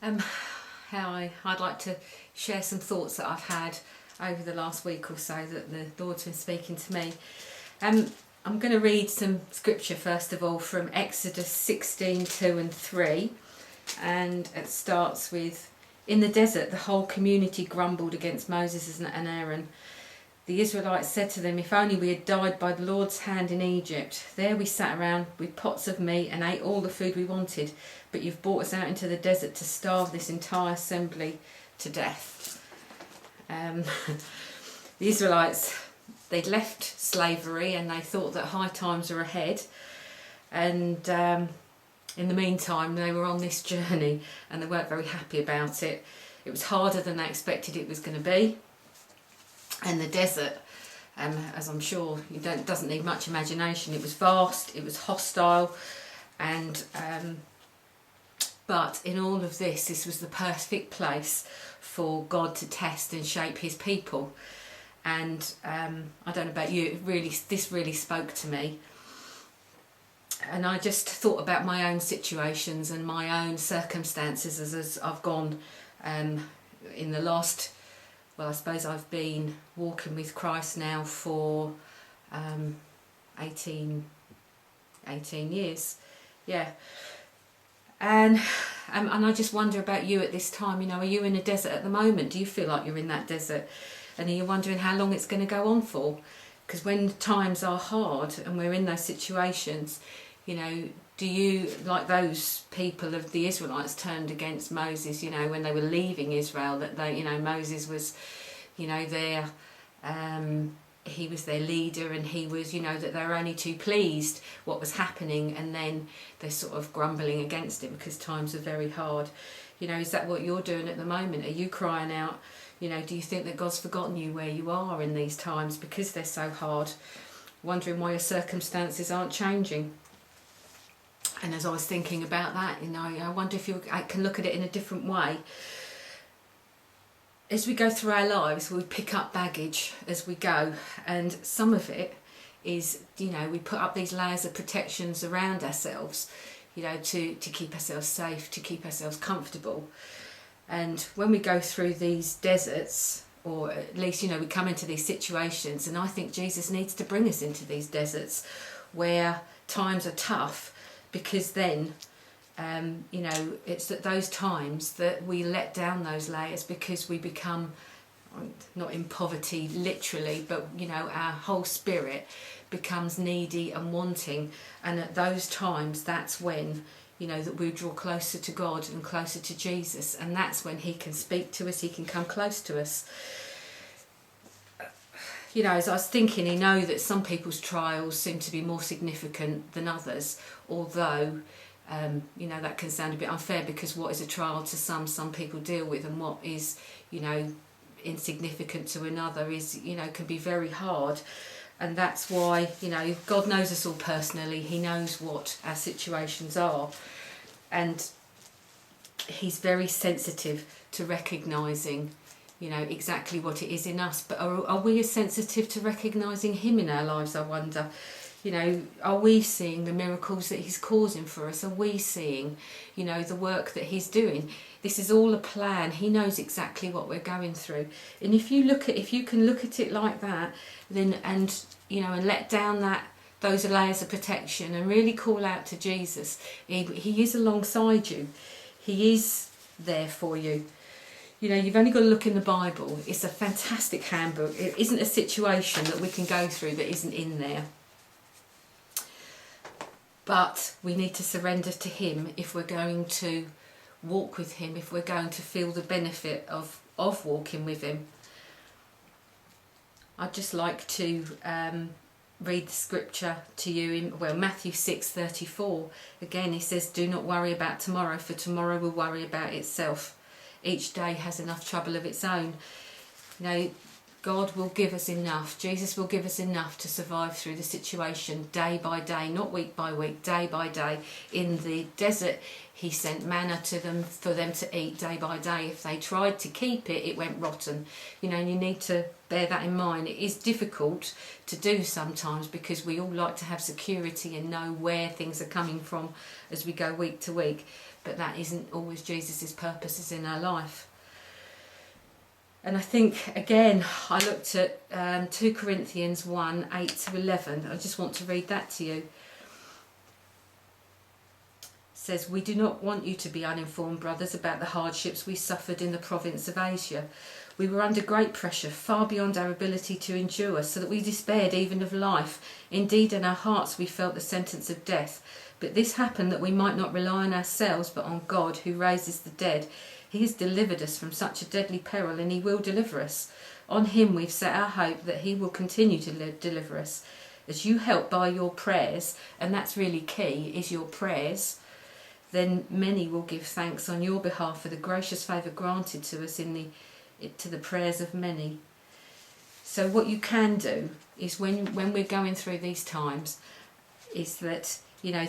um, I'd like to share some thoughts that I've had over the last week or so that the Lord's been speaking to me. I'm going to read some scripture first of all from Exodus 16:2 and 3, and it starts with, "In the desert the whole community grumbled against Moses and Aaron. The Israelites said to them, 'If only we had died by the Lord's hand in Egypt. There we sat around with pots of meat and ate all the food we wanted, but you've brought us out into the desert to starve this entire assembly to death.'" The Israelites, they'd left slavery and they thought that high times are ahead, and in the meantime they were on this journey and they weren't very happy about it. It was harder than they expected it was going to be. And the desert, as I'm sure doesn't need much imagination, it was vast, it was hostile, and but in all of this was the perfect place for God to test and shape his people. And I don't know about you, this really spoke to me. And I just thought about my own situations and my own circumstances as I've gone in the last, well, I suppose I've been walking with Christ now for 18 years. Yeah. And I just wonder about you at this time. Are you in a desert at the moment? Do you feel like you're in that desert? And are you wondering how long it's going to go on for? Because when times are hard and we're in those situations, do you, like those people of the Israelites turned against Moses, when they were leaving Israel, that they, Moses was, their, he was their leader, and he was, that they were only too pleased what was happening, and then they're sort of grumbling against it because times are very hard. Is that what you're doing at the moment? Are you crying out? Do you think that God's forgotten you where you are in these times because they're so hard? Wondering why your circumstances aren't changing? And as I was thinking about that, I wonder if I can look at it in a different way. As we go through our lives, we pick up baggage as we go, and some of it is, we put up these layers of protections around ourselves, to keep ourselves safe, to keep ourselves comfortable. And when we go through these deserts, or at least, we come into these situations, and I think Jesus needs to bring us into these deserts where times are tough, because then, it's at those times that we let down those layers, because we become, not in poverty literally, but, our whole spirit becomes needy and wanting. And at those times, that's when, that we draw closer to God and closer to Jesus, and that's when he can speak to us, he can come close to us. As I was thinking, that some people's trials seem to be more significant than others, although, that can sound a bit unfair, because what is a trial to some people deal with, and what is, insignificant to another is, can be very hard. And that's why, God knows us all personally, he knows what our situations are, and he's very sensitive to recognising exactly what it is in us. But are we as sensitive to recognising him in our lives, I wonder? Are we seeing the miracles that he's causing for us? Are we seeing, the work that he's doing? This is all a plan. He knows exactly what we're going through. And if you can look at it like that, then, and let down those layers of protection and really call out to Jesus, he is alongside you. He is there for you. You've only got to look in the Bible. It's a fantastic handbook. It isn't a situation that we can go through that isn't in there. But we need to surrender to him if we're going to walk with him, if we're going to feel the benefit of walking with him. I'd just like to read the scripture to you in Matthew 6:34. Again, he says, "Do not worry about tomorrow, for tomorrow will worry about itself. Each day has enough trouble of its own." God will give us enough. Jesus will give us enough to survive through the situation day by day, not week by week, day by day. In the desert, he sent manna to them for them to eat day by day. If they tried to keep it, it went rotten. And you need to bear that in mind. It is difficult to do sometimes, because we all like to have security and know where things are coming from as we go week to week. but that isn't always Jesus' purposes in our life. And I think, again, I looked at 2 Corinthians 1, 8 to 11. I just want to read that to you. It says, "We do not want you to be uninformed, brothers, about the hardships we suffered in the province of Asia. We were under great pressure, far beyond our ability to endure, so that we despaired even of life. Indeed, in our hearts we felt the sentence of death. But this happened that we might not rely on ourselves, but on God, who raises the dead. He has delivered us from such a deadly peril, and he will deliver us. On him we've set our hope that he will continue to deliver us. As you help by your prayers," and that's really key, is your prayers, "then many will give thanks on your behalf for the gracious favour granted to us to the prayers of many." So what you can do is when we're going through these times is that,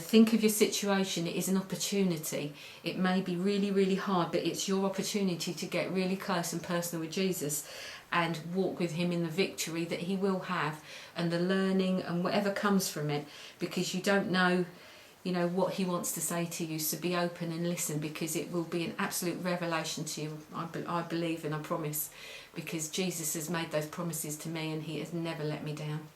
think of your situation. It is an opportunity. It may be really, really hard, but it's your opportunity to get really close and personal with Jesus and walk with him in the victory that he will have, and the learning and whatever comes from it, because you don't know, what he wants to say to you. So be open and listen, because it will be an absolute revelation to you. I believe and I promise, because Jesus has made those promises to me and he has never let me down.